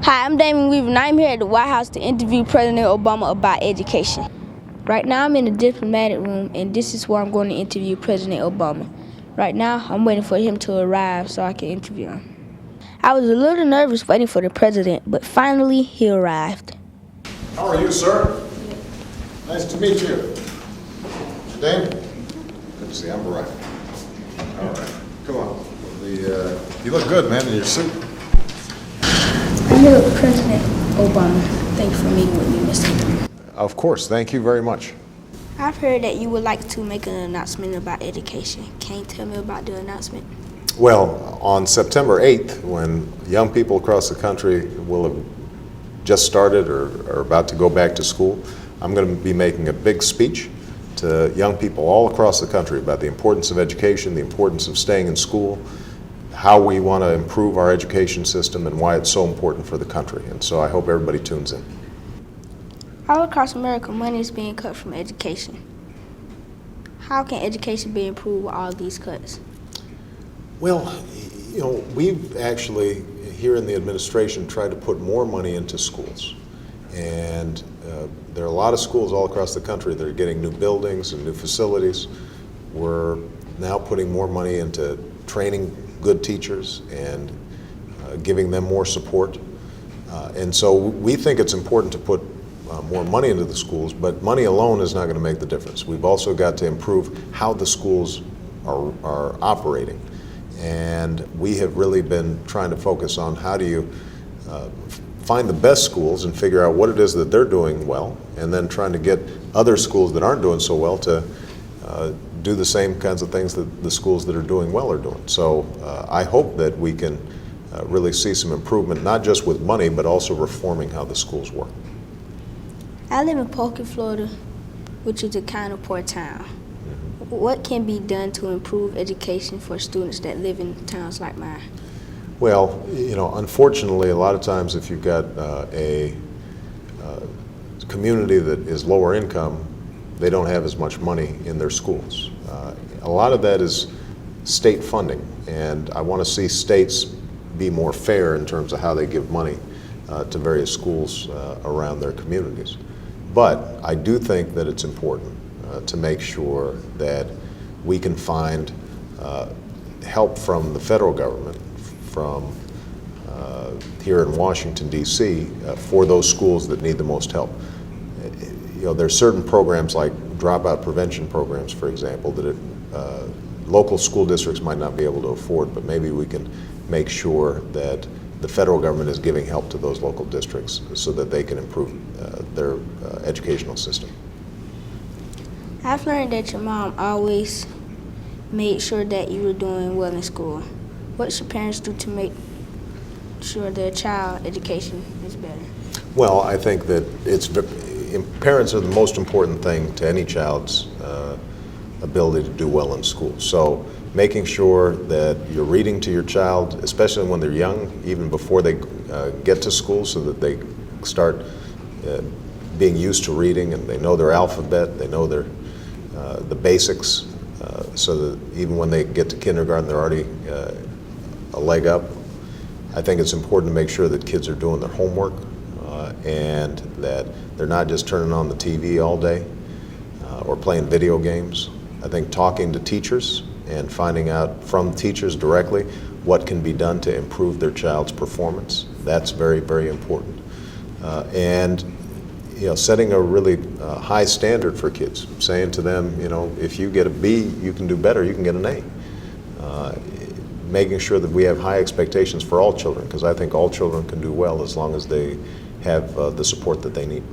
Hi, I'm Damon Weaver, and I'm here at the White House to interview President Obama about education. Right now, I'm in the diplomatic room, and this is where I'm going to interview President Obama. Right now, I'm waiting for him to arrive so I can interview him. I was a little nervous waiting for the president, but finally, he arrived. How are you, sir? Nice to meet you. Damon? Good to see you. I'm Barack. All right. Come on. You look good, man, in your suit. I'm here with President Obama. Thank you for meeting with me, Mr. Of course. Thank you very much. I've heard that you would like to make an announcement about education. Can you tell me about the announcement? Well, on September 8th, when young people across the country will have just started or are about to go back to school, I'm going to be making a big speech to young people all across the country about the importance of education, the importance of staying in school, how we want to improve our education system, and why it's so important for the country. And so I hope everybody tunes in. All across America, money is being cut from education. How can education be improved with all these cuts? Well, we've actually, here in the administration, tried to put more money into schools. And there are a lot of schools all across the country that are getting new buildings and new facilities. We're now putting more money into training good teachers and giving them more support. And so we think it's important to put more money into the schools, but money alone is not going to make the difference. We've also got to improve how the schools are operating. And we have really been trying to focus on how do you find the best schools and figure out what it is that they're doing well, and then trying to get other schools that aren't doing so well to do the same kinds of things that the schools that are doing well are doing. So I hope that we can really see some improvement, not just with money, but also reforming how the schools work. I live in Polk, Florida, which is a kind of poor town. What can be done to improve education for students that live in towns like mine? Well, unfortunately, a lot of times if you've got a community that is lower income, they don't have as much money in their schools. A lot of that is state funding, and I want to see states be more fair in terms of how they give money to various schools around their communities. But I do think that it's important to make sure that we can find help from the federal government, from here in Washington, D.C., for those schools that need the most help. There's certain programs like dropout prevention programs, for example, that local school districts might not be able to afford, but maybe we can make sure that the federal government is giving help to those local districts so that they can improve their educational system. I've learned that your mom always made sure that you were doing well in school. What should parents do to make sure their child education is better? Well, I think that parents are the most important thing to any child's ability to do well in school. So making sure that you're reading to your child, especially when they're young, even before they get to school, so that they start being used to reading and they know their alphabet, they know the basics, so that even when they get to kindergarten, they're already a leg up. I think it's important to make sure that kids are doing their homework and that they're not just turning on the TV all day or playing video games. I think talking to teachers and finding out from teachers directly what can be done to improve their child's performance, that's very, very important. And setting a really high standard for kids, saying to them, if you get a B, you can do better, you can get an A. Making sure that we have high expectations for all children, because I think all children can do well as long as they have the support that they need.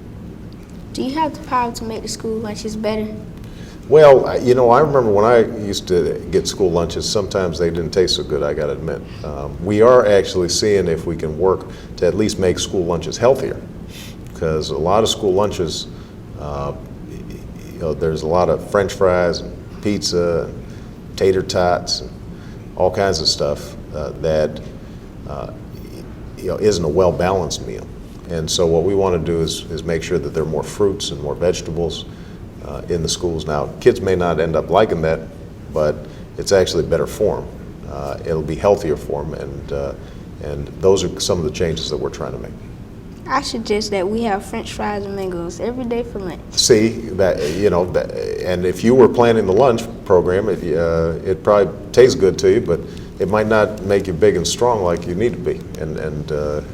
Do you have the power to make the school lunches better? Well, I remember when I used to get school lunches, sometimes they didn't taste so good, I got to admit. We are actually seeing if we can work to at least make school lunches healthier, because a lot of school lunches, there's a lot of French fries, and pizza, and tater tots, and all kinds of stuff that isn't a well-balanced meal. And so what we want to do is make sure that there are more fruits and more vegetables in the schools. Now, kids may not end up liking that, but it's actually better for them. It'll be healthier for them, and And those are some of the changes that we're trying to make. I suggest that we have French fries and mangoes every day for lunch. See, that, and if you were planning the lunch program, it probably tastes good to you, but it might not make you big and strong like you need to be.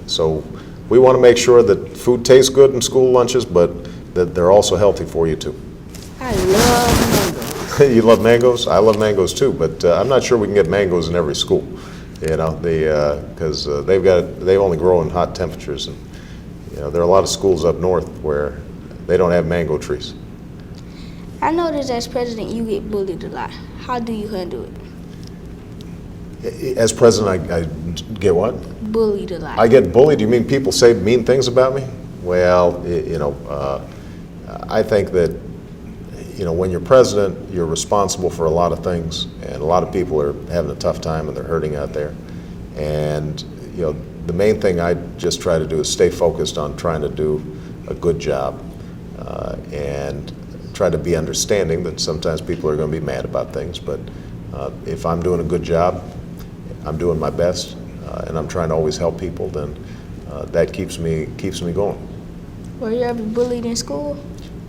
So we want to make sure that food tastes good in school lunches, but that they're also healthy for you too. I love mangoes. You love mangoes? I love mangoes too, but I'm not sure we can get mangoes in every school, because they only grow in hot temperatures, and there are a lot of schools up north where they don't have mango trees. I noticed as president you get bullied a lot. How do you handle it? As president, I get what? Bullied a lot. I get bullied? You mean people say mean things about me? Well, I think that when you're president, you're responsible for a lot of things, and a lot of people are having a tough time and they're hurting out there. And the main thing I just try to do is stay focused on trying to do a good job, and try to be understanding that sometimes people are going to be mad about things. But if I'm doing a good job, I'm doing my best, and I'm trying to always help people, then that keeps me going. Were you ever bullied in school?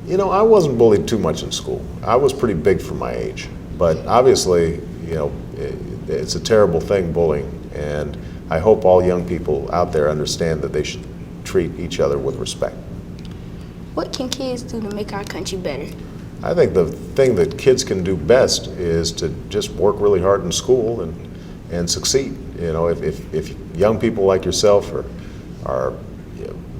I wasn't bullied too much in school. I was pretty big for my age, but obviously, it's a terrible thing, bullying, and I hope all young people out there understand that they should treat each other with respect. What can kids do to make our country better? I think the thing that kids can do best is to just work really hard in school and succeed. If young people like yourself are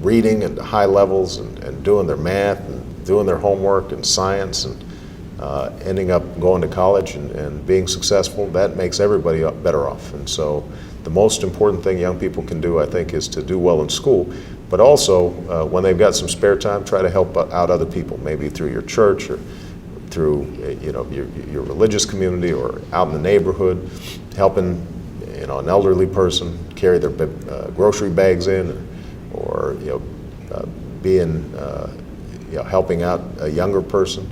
reading at high levels and doing their math and doing their homework and science and ending up going to college and being successful, that makes everybody better off. And so the most important thing young people can do, I think, is to do well in school, but also when they've got some spare time, try to help out other people, maybe through your church or through your religious community or out in the neighborhood, helping an elderly person carry their grocery bags in, or helping out a younger person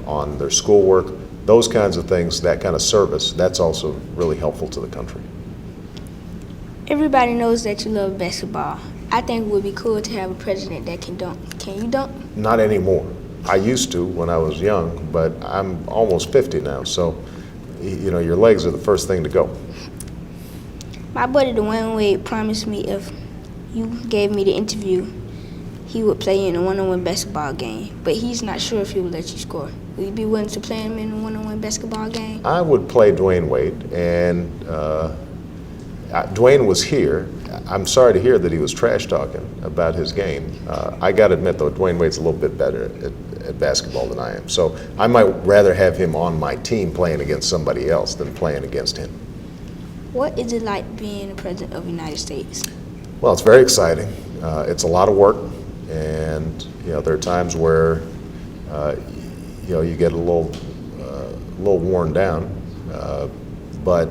on their schoolwork. Those kinds of things, that kind of service, that's also really helpful to the country. Everybody knows that you love basketball. I think it would be cool to have a president that can dunk. Can you dunk? Not anymore. I used to when I was young, but I'm almost 50 now, so your legs are the first thing to go. My buddy Dwayne Wade promised me if you gave me the interview, he would play in a one-on-one basketball game, but he's not sure if he will let you score. Will you be willing to play him in a one-on-one basketball game? I would play Dwayne Wade, and Dwayne was here. I'm sorry to hear that he was trash talking about his game. I got to admit, though, Dwayne Wade's a little bit better at basketball than I am. So I might rather have him on my team playing against somebody else than playing against him. What is it like being the President of the United States? Well, it's very exciting. It's a lot of work, and there are times where you get a little worn down, but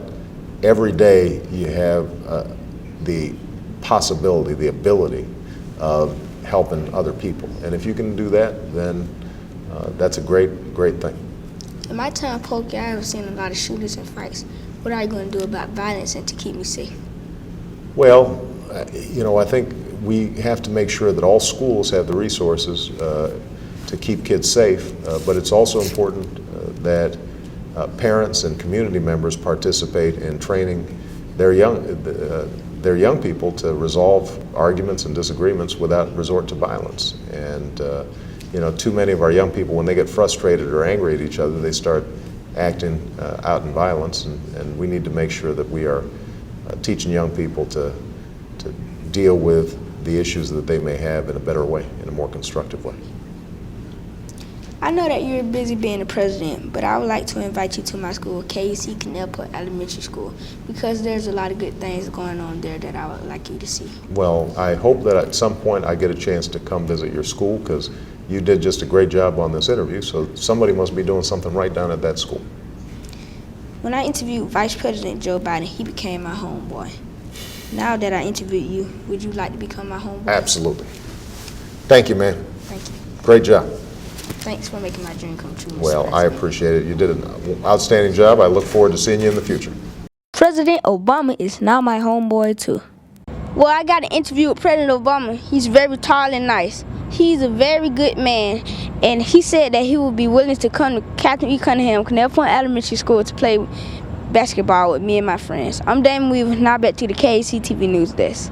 every day you have the possibility, the ability of helping other people, and if you can do that, then that's a great thing. In my time poking, I have seen a lot of shootings and fights. What are you going to do about violence and to keep me safe? Well, I think we have to make sure that all schools have the resources to keep kids safe, but it's also important that parents and community members participate in training their young people to resolve arguments and disagreements without resort to violence. And too many of our young people, when they get frustrated or angry at each other, they start acting out in violence, and we need to make sure that we are teaching young people to deal with the issues that they may have in a better way, in a more constructive way. I know that you're busy being the president, but I would like to invite you to my school, KUC Connellport Elementary School, because there's a lot of good things going on there that I would like you to see. Well, I hope that at some point I get a chance to come visit your school, because you did just a great job on this interview, so somebody must be doing something right down at that school. When I interviewed Vice President Joe Biden, he became my homeboy. Now that I interviewed you, would you like to become my homeboy? Absolutely. Thank you, man. Thank you. Great job. Thanks for making my dream come true, Mr. Well, I President. appreciate it. You did an outstanding job. I look forward to seeing you in the future. President Obama is now my homeboy too. Well, I got an interview with President Obama. He's very tall and nice. He's a very good man, and he said that he would be willing to come to Captain E. Cunningham, Canal Point Elementary School to play basketball with me and my friends. I'm Damon Weaver, now back to the KAC TV News Desk.